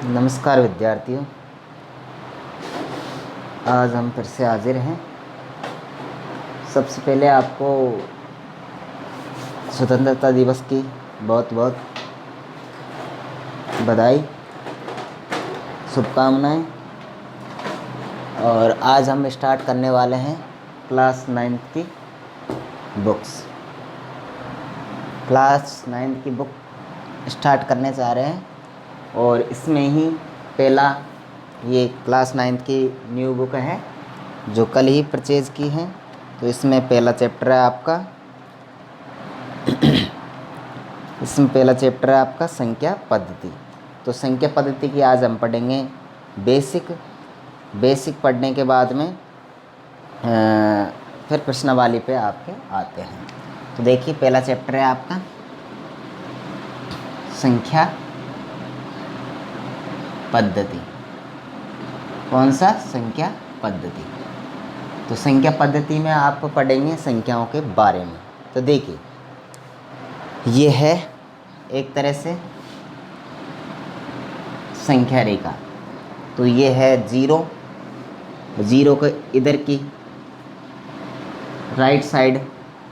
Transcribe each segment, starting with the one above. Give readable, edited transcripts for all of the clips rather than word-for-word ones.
नमस्कार विद्यार्थियों, आज हम फिर से हाजिर हैं। सबसे पहले आपको स्वतंत्रता दिवस की बहुत बहुत बधाई, शुभकामनाएं। और आज हम स्टार्ट करने वाले हैं क्लास 9th की बुक्स। क्लास 9th की बुक स्टार्ट करने जा रहे हैं और इसमें ही पहला ये क्लास 9th की न्यू बुक है जो कल ही परचेज़ की है। तो इसमें पहला चैप्टर है आपका संख्या पद्धति। तो संख्या पद्धति की आज हम पढ़ेंगे बेसिक पढ़ने के बाद में फिर प्रश्नावली पे आपके आते हैं। तो देखिए, पहला चैप्टर है आपका संख्या पद्धति। कौन सा? संख्या पद्धति। तो संख्या पद्धति में आप पढ़ेंगे संख्याओं के बारे में। तो देखिए, ये है एक तरह से संख्या रेखा। तो ये है जीरो के इधर की राइट साइड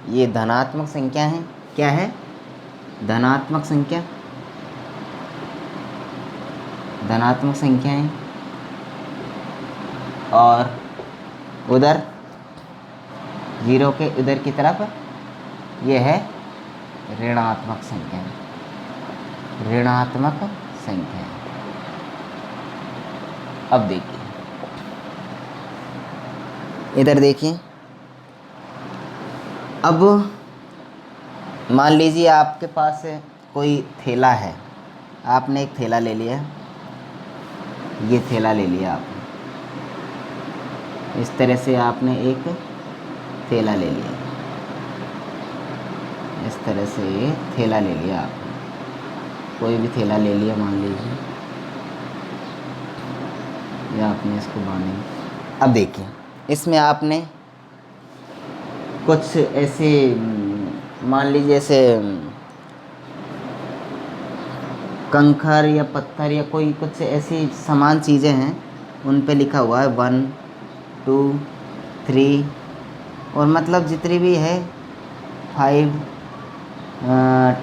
ये धनात्मक संख्या है। क्या है? धनात्मक संख्या, धनात्मक संख्याएं। और उधर जीरो के उधर की तरफ ये है ऋणात्मक संख्याएं, ऋणात्मक संख्याएं। अब देखिए, इधर देखिए। अब मान लीजिए आपके पास कोई थैला है, आपने एक थैला ले लिया। ये थैला ले लिया आपने, इस तरह से आपने एक थैला ले लिया, इस तरह से ये थैला ले लिया आपने। कोई भी थैला ले लिया मान लीजिए, या आपने इसको बांधेंगे। अब देखिए, इसमें आपने कुछ ऐसे मान लीजिए ऐसे कंकड़ या पत्थर या कोई कुछ ऐसी समान चीज़ें हैं, उन पे लिखा हुआ है 1 2 3 और मतलब जितनी भी है 5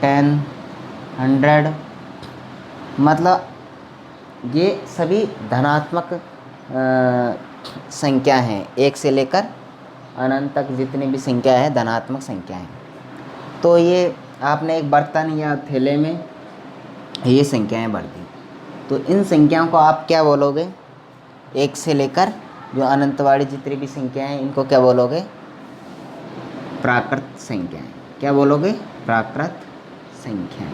10 100, मतलब ये सभी धनात्मक संख्या हैं। 1 से लेकर अनंत तक जितनी भी संख्या है धनात्मक संख्या है। तो ये आपने एक बर्तन या थैले में ये संख्याएं भर दी। तो इन संख्याओं को आप क्या बोलोगे? 1 से लेकर जो अनंतवाड़ी जितनी भी संख्याएं हैं इनको क्या बोलोगे? प्राकृत संख्याएं। क्या बोलोगे? प्राकृत संख्याएं।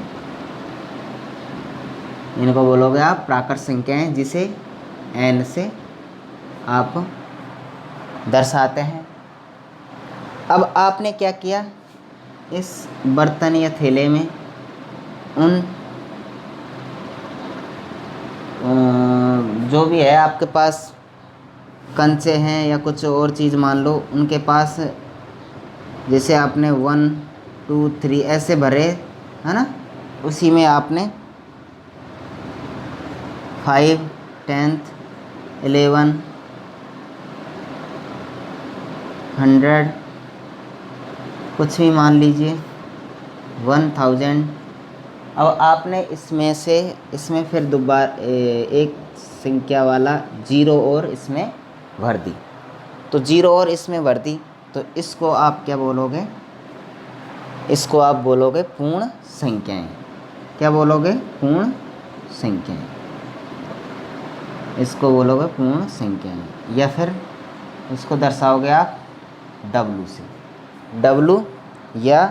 इनको बोलोगे आप प्राकृत संख्याएं, जिसे n से आप दर्शाते हैं। अब आपने क्या किया? इस बर्तन या थैले में उन जो भी है आपके पास कंचे हैं या कुछ और चीज़ मान लो, उनके पास जैसे आपने 1 2 3 ऐसे भरे है ना, उसी में आपने 5 10 11 100 कुछ भी मान लीजिए 1000। अब आपने इसमें फिर दोबारा एक संख्या वाला जीरो और इसमें भर दी। तो जीरो और इसमें भर दी, तो इसको आप क्या बोलोगे? इसको आप बोलोगे पूर्ण संख्याएं। क्या बोलोगे? पूर्ण संख्याएं। इसको बोलोगे पूर्ण संख्याएं, या फिर इसको दर्शाओगे आप W से। W या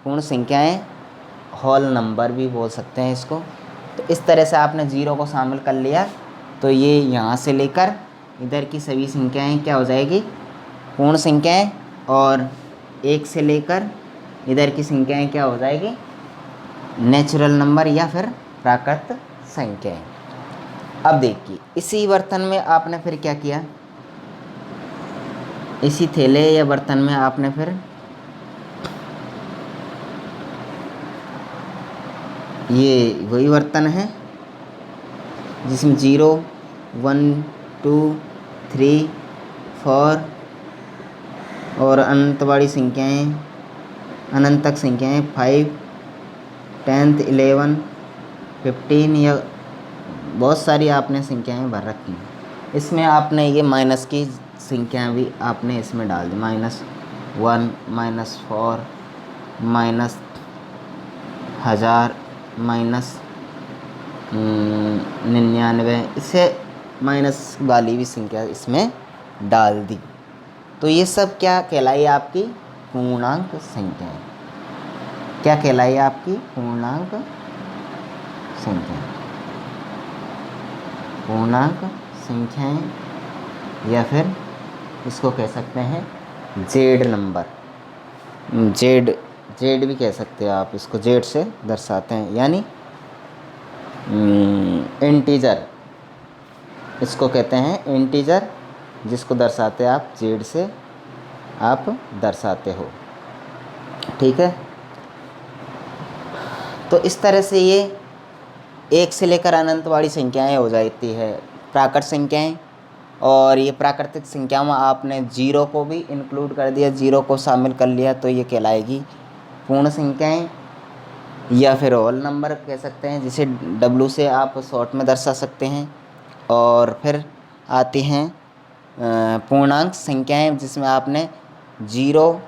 पूर्ण संख्याएं, होल नंबर भी बोल सकते हैं इसको। तो इस तरह से आपने जीरो को शामिल कर लिया, तो ये यहाँ से लेकर इधर की सभी संख्याएं क्या हो जाएगी? पूर्ण संख्याएं। और 1 से लेकर इधर की संख्याएं क्या हो जाएगी? नेचुरल नंबर या फिर प्राकृत संख्याएं। अब देखिए, इसी बर्तन में आपने फिर क्या किया? इसी थैले या बर्तन में आपने फिर ये वही बर्तन है, जिसमें 0, 1, 2, 3, 4 और अनंत वाली संख्याएँ, अनंतक संख्याएँ 5, 10, 11, 15 या बहुत सारी आपने संख्याएँ भर रखी हैं। इसमें आपने ये माइनस की संख्याएँ भी आपने इसमें डाल दी, -1, -4, -1000, -99, इससे माइनस वाली भी संख्या इसमें डाल दी। तो ये सब क्या कहलाई आपकी पूर्णांक संख्याएँ। क्या कहलाई आपकी पूर्णांक संख्या, पूर्णांक संख्याएँ, या फिर इसको कह सकते हैं जेड नंबर, जेड भी कह सकते हो आप, इसको जेड से दर्शाते हैं, यानी इंटीजर, इसको कहते हैं इंटीजर, जिसको दर्शाते हैं आप जेड से आप दर्शाते हो। ठीक है, तो इस तरह से ये 1 से लेकर अनंत वाली संख्याएँ हो जाती है प्राकृत संख्याएँ। और ये प्राकृतिक संख्याओं में आपने 0 को भी इंक्लूड कर दिया, 0 को शामिल कर लिया, तो ये कहलाएगी पूर्ण संख्याएँ, या फिर होल नंबर कह सकते हैं, जिसे W से आप शॉर्ट में दर्शा सकते हैं। और फिर आती हैं पूर्णांक संख्याएँ, जिसमें आपने 0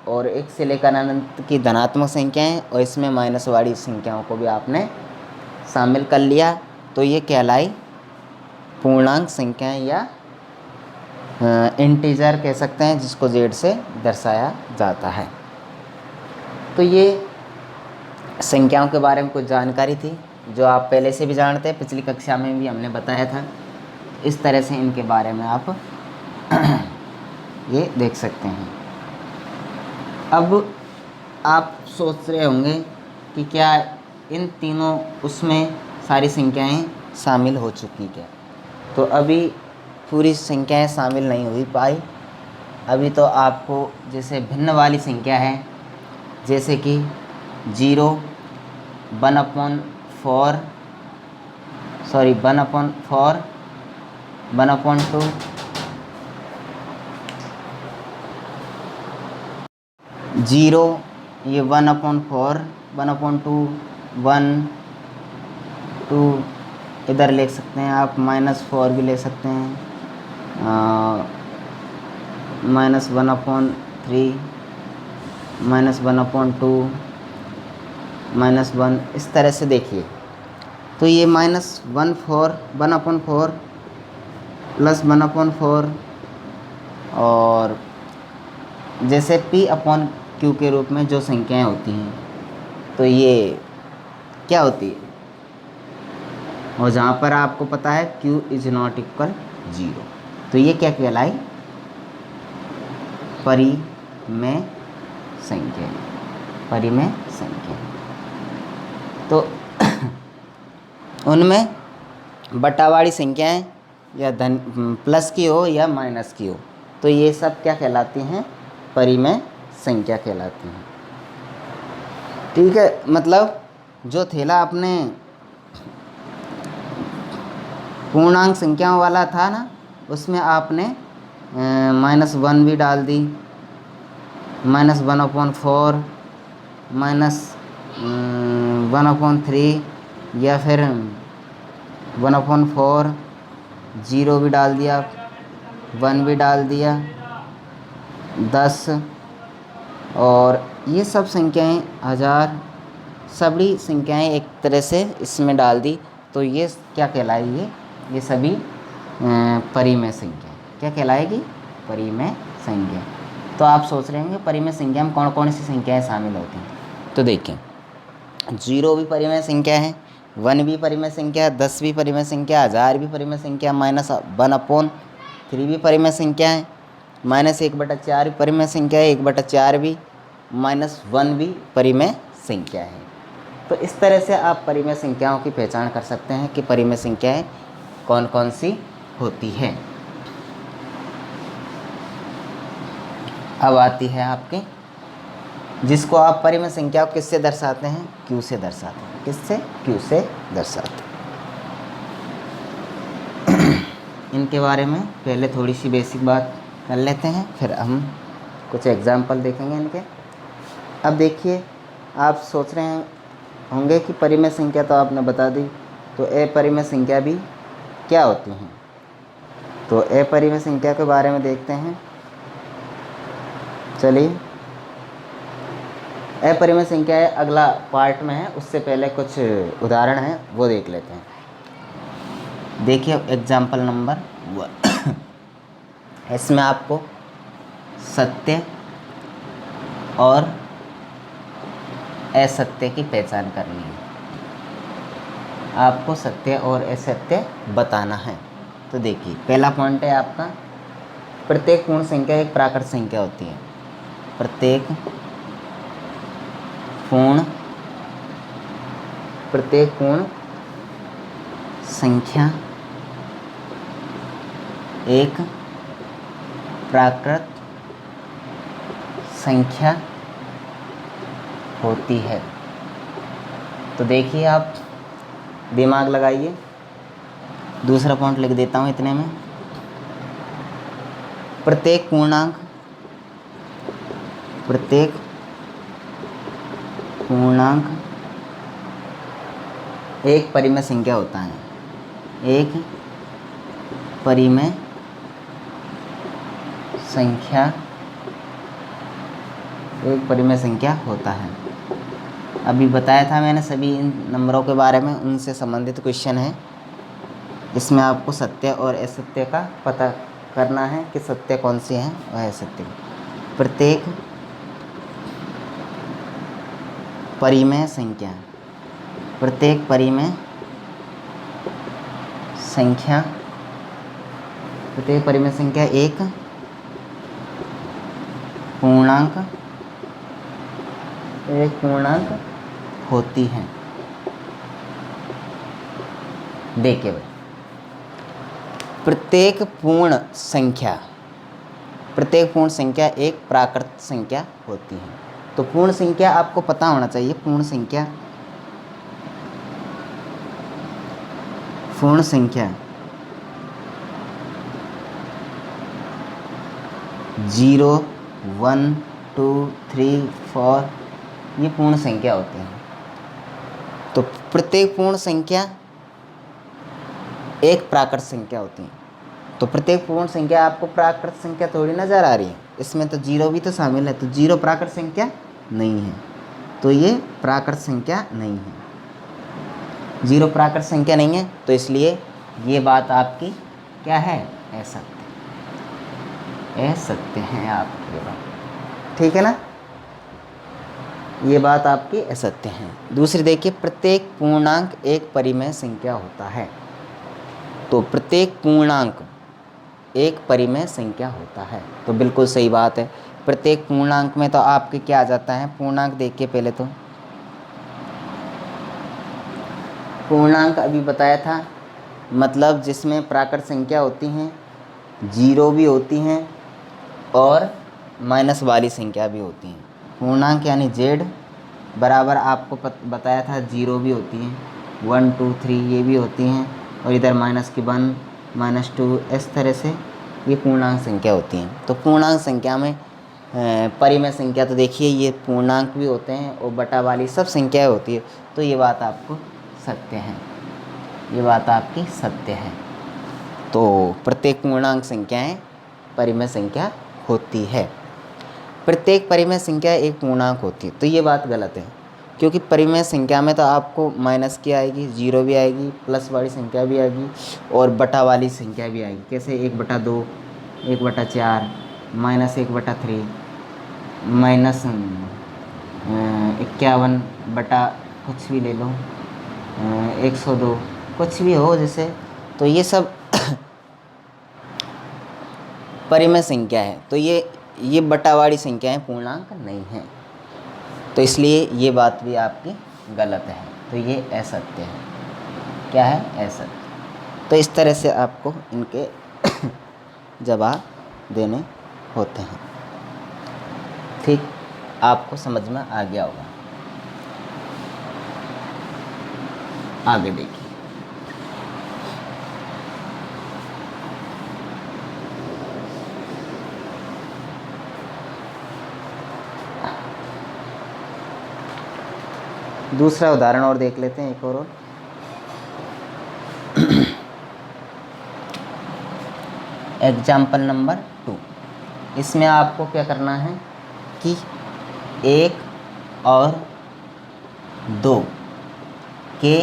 और 1 से लेकर अनंत की धनात्मक संख्याएँ और इसमें माइनस वाली संख्याओं को भी आपने शामिल कर लिया, तो ये कहलाई पूर्णांक संख्याएँ या इंटीजर कह सकते हैं, जिसको जेड से दर्शाया जाता है। तो ये संख्याओं के बारे में कुछ जानकारी थी जो आप पहले से भी जानते हैं, पिछली कक्षा में भी हमने बताया था। इस तरह से इनके बारे में आप ये देख सकते हैं। अब आप सोच रहे होंगे कि क्या इन तीनों उसमें सारी संख्याएं शामिल हो चुकी क्या? तो अभी पूरी संख्याएं शामिल नहीं हुई पाई। अभी तो आपको जैसे भिन्न वाली संख्या है, जैसे कि 0, 1/4, 1/4, 1/2, 0, ये 1/4, 1/2, 1, 2, इधर ले सकते हैं आप, -4 भी ले सकते हैं, -1/3, -1/2, -1, इस तरह से देखिए। तो ये -1/4 +1/4 और जैसे P/Q के रूप में जो संख्याएं होती हैं, तो ये क्या होती है, और जहाँ पर आपको पता है Q ≠ 0, तो ये क्या कहलाई परिमेय संख्या, परिमेय संख्या। तो उनमें बटावाड़ी संख्याएं या धन प्लस की हो या माइनस की हो, तो ये सब क्या कहलाती हैं, परिमेय संख्या कहलाती हैं। ठीक है, मतलब जो थैला अपने पूर्णांक संख्याओं वाला था ना, उसमें आपने -1 भी डाल दी, -1/4, -1/3 या फिर 1/4, 0 भी डाल दिया, 1 भी डाल दिया, 10, और ये सब संख्याएं 1000, सभी संख्याएं एक तरह से इसमें डाल दी, तो ये क्या कहलाएगी, ये सभी परिमेय संख्या। क्या कहलाएगी, परिमेय संख्या। तो आप सोच रहे होंगे परिमेय संख्या में कौन कौन सी संख्याएं शामिल होती हैं। तो देखें, 0 भी परिमेय संख्या है, 1 भी परिमेय संख्या है, 10 भी परिमेय संख्या, 1000 भी परिमेय संख्या, -1/3 भी परिमेय संख्या है, -1/4 भी परिमेय संख्या है, 1/4 भी, -1 भी परिमेय संख्या है। तो इस तरह से आप परिमेय संख्याओं की पहचान कर सकते हैं कि परिमेय संख्याएं कौन कौन सी होती है। अब आती है आपके, जिसको आप परिमेय संख्या को किससे दर्शाते हैं, Q से दर्शाते हैं। किससे, Q से दर्शाते हैं। इनके बारे में पहले थोड़ी सी बेसिक बात कर लेते हैं, फिर हम कुछ एग्जाम्पल देखेंगे इनके। अब देखिए, आप सोच रहे होंगे कि परिमेय संख्या तो आपने बता दी, तो अपरिमेय संख्या भी क्या होती हैं। तो अपरिमेय संख्या के बारे में देखते हैं। चलिए, अपरिमेय संख्या अगला पार्ट में है, उससे पहले कुछ उदाहरण हैं वो देख लेते हैं। देखिए एग्जाम्पल नंबर 1 इसमें आपको सत्य और असत्य की पहचान करनी है। आपको सत्य और असत्य बताना है। तो देखिए, पहला पॉइंट है आपका, प्रत्येक पूर्ण संख्या एक प्राकृत संख्या होती है। प्रत्येक पूर्ण संख्या एक प्राकृत संख्या होती है। तो देखिए, आप दिमाग लगाइए। दूसरा पॉइंट लिख देता हूँ इतने में, प्रत्येक पूर्णांक एक परिमेय संख्या होता है। एक परिमेय संख्या होता है। अभी बताया था मैंने सभी इन नंबरों के बारे में, उनसे संबंधित क्वेश्चन है। इसमें आपको सत्य और असत्य का पता करना है कि सत्य कौन सी है और असत्य। प्रत्येक परिमेय संख्या एक पूर्णांक होती है। देखिए भाई, प्रत्येक पूर्ण संख्या एक प्राकृत संख्या होती है। तो पूर्ण संख्या आपको पता होना चाहिए। पूर्ण संख्या 0 1 2 3 4 ये पूर्ण संख्या होती है। तो प्रत्येक पूर्ण संख्या एक प्राकृत संख्या होती है। तो प्रत्येक पूर्ण संख्या आपको प्राकृत संख्या थोड़ी नज़र आ रही है, इसमें तो जीरो भी तो शामिल है। तो जीरो प्राकृत संख्या नहीं है, तो ये प्राकृत संख्या नहीं है। जीरो प्राकृत संख्या नहीं है, तो इसलिए ये बात आपकी क्या है, असत्य है आपकी बात, ठीक है ना। ये बात आपकी असत्य है। दूसरी देखिए, प्रत्येक पूर्णांक एक परिमेय संख्या होता है। तो प्रत्येक पूर्णांक एक परिमेय संख्या होता है, तो बिल्कुल सही बात है। प्रत्येक पूर्णांक में तो आपके क्या आ जाता है, पूर्णांक देखिए पहले तो पूर्णांक अभी बताया था, मतलब जिसमें प्राकृत संख्या होती हैं, जीरो भी होती हैं और माइनस वाली संख्या भी होती हैं। पूर्णांक यानी जेड बराबर आपको बताया था, जीरो भी होती हैं, 1 2 3 ये भी होती हैं, और इधर -1 -2 इस तरह से ये पूर्णांक संख्या होती हैं। तो पूर्णांक संख्या में परिमेय संख्या तो देखिए ये पूर्णांक भी होते हैं और बटा वाली सब संख्याएं होती है। तो ये बात आपको सत्य है, ये बात आपकी सत्य है। तो प्रत्येक पूर्णांक संख्याएं परिमेय संख्या होती है। प्रत्येक परिमेय संख्या एक पूर्णांक होती है, तो ये बात गलत है, क्योंकि परिमेय संख्या में तो आपको माइनस की आएगी, जीरो भी आएगी, प्लस वाली संख्या भी आएगी और बटा वाली संख्या भी आएगी। कैसे 1/2, 1/4, -1/3, -51 बटा कुछ भी ले लो, 102, कुछ भी हो जैसे। तो ये सब परिमेय संख्या है, तो ये बटावाड़ी संख्याएं पूर्णांक नहीं है, तो इसलिए ये बात भी आपकी गलत है। तो ये असत्य है। क्या है, असत्य। तो इस तरह से आपको इनके जवाब देने होते हैं। ठीक, आपको समझ में आ गया होगा। आगे देखिए, दूसरा उदाहरण और देख लेते हैं, एक और एग्जाम्पल नंबर 2। इसमें आपको क्या करना है कि 1 और 2 के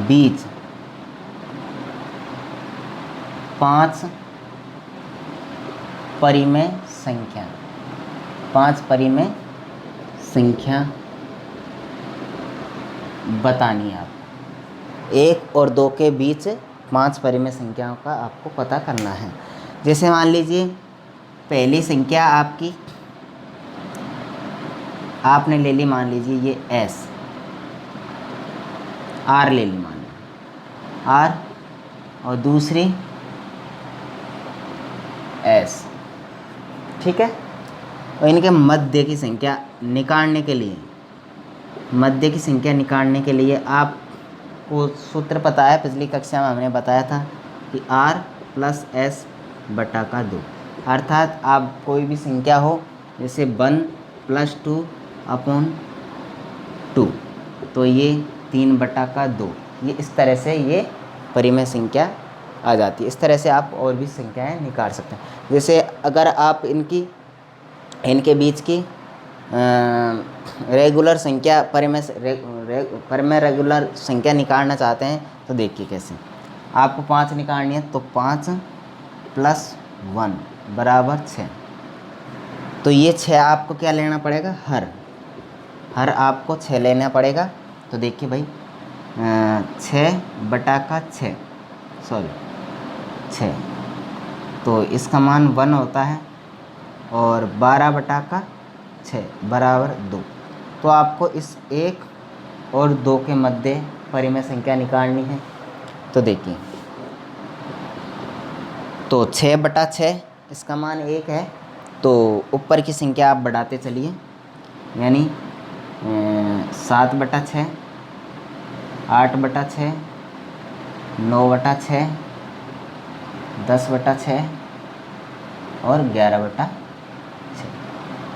बीच 5 परिमेय संख्या, 5 परिमेय संख्या बतानी है आपको। 1 और 2 के बीच 5 परिमेय संख्याओं का आपको पता करना है। जैसे मान लीजिए पहली संख्या आपकी आपने ले ली, मान लीजिए ये S, R ले ली, मान लीजिए R, और दूसरी S, ठीक है। और इनके मध्य की संख्या निकालने के लिए, मध्य की संख्या निकालने के लिए आपको सूत्र पता है, पिछली कक्षा में हमने बताया था कि R + S बटा का 2, अर्थात आप कोई भी संख्या हो जैसे 1 + 2/2, तो ये 3 बटा का 2, ये इस तरह से ये परिमेय संख्या आ जाती है। इस तरह से आप और भी संख्याएं निकाल सकते हैं। जैसे अगर आप इनके बीच की रेगुलर संख्या परिमेय रेगुलर संख्या निकालना चाहते हैं तो देखिए कैसे। आपको 5 निकालनी है, तो 5 + 1 = 6। तो ये 6 आपको क्या लेना पड़ेगा, हर आपको 6 लेना पड़ेगा। तो देखिए भाई 6 बटा का 6, 6, तो इसका मान 1 होता है, और 12 बटा का 6 = 2। तो आपको इस 1 और 2 के मध्य परिमेय संख्या निकालनी है। तो देखिए, तो 6 बटा 6 इसका मान 1 है, तो ऊपर की संख्या आप बढ़ाते चलिए, यानी 7 बटा 6, 8 बटा 6, 9 बटा 6, 10 बटा 6 और 11 बटा 6।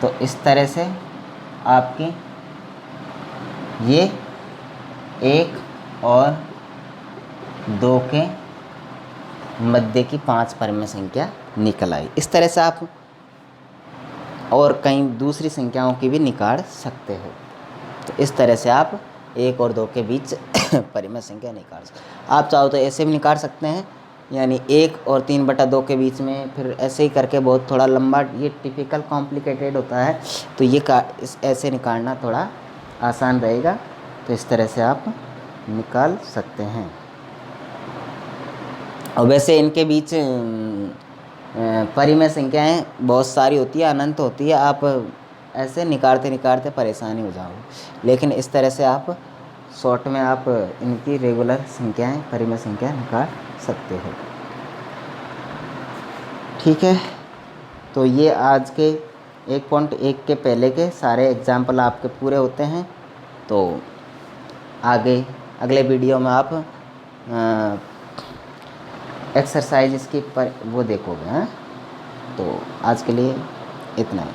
तो इस तरह से आपकी ये 1 और 2 के मध्य की 5 परिमेय संख्या निकल आई। इस तरह से आप और कई दूसरी संख्याओं की भी निकाल सकते हो। तो इस तरह से आप 1 और 2 के बीच परिमेय संख्या निकाल सकते हैं। आप चाहो तो ऐसे भी निकाल सकते हैं, यानी 1 और 3 बटा 2 के बीच में, फिर ऐसे ही करके बहुत थोड़ा लंबा, ये टिपिकल कॉम्प्लिकेटेड होता है, तो ये ऐसे निकालना थोड़ा आसान रहेगा। तो इस तरह से आप निकाल सकते हैं। और वैसे इनके बीच परिमेय संख्याएं बहुत सारी होती है, अनंत होती है। आप ऐसे निकालते निकालते परेशानी हो जाओगे, लेकिन इस तरह से आप शॉर्ट में आप इनकी रेगुलर संख्याएं, परिमेय संख्या निकाल सकते हो। ठीक है, तो ये आज के 1.1 के पहले के सारे एग्जाम्पल आपके पूरे होते हैं। तो आगे अगले वीडियो में आप एक्सरसाइज इसकी वो देखोगे। हाँ, तो आज के लिए इतना ही।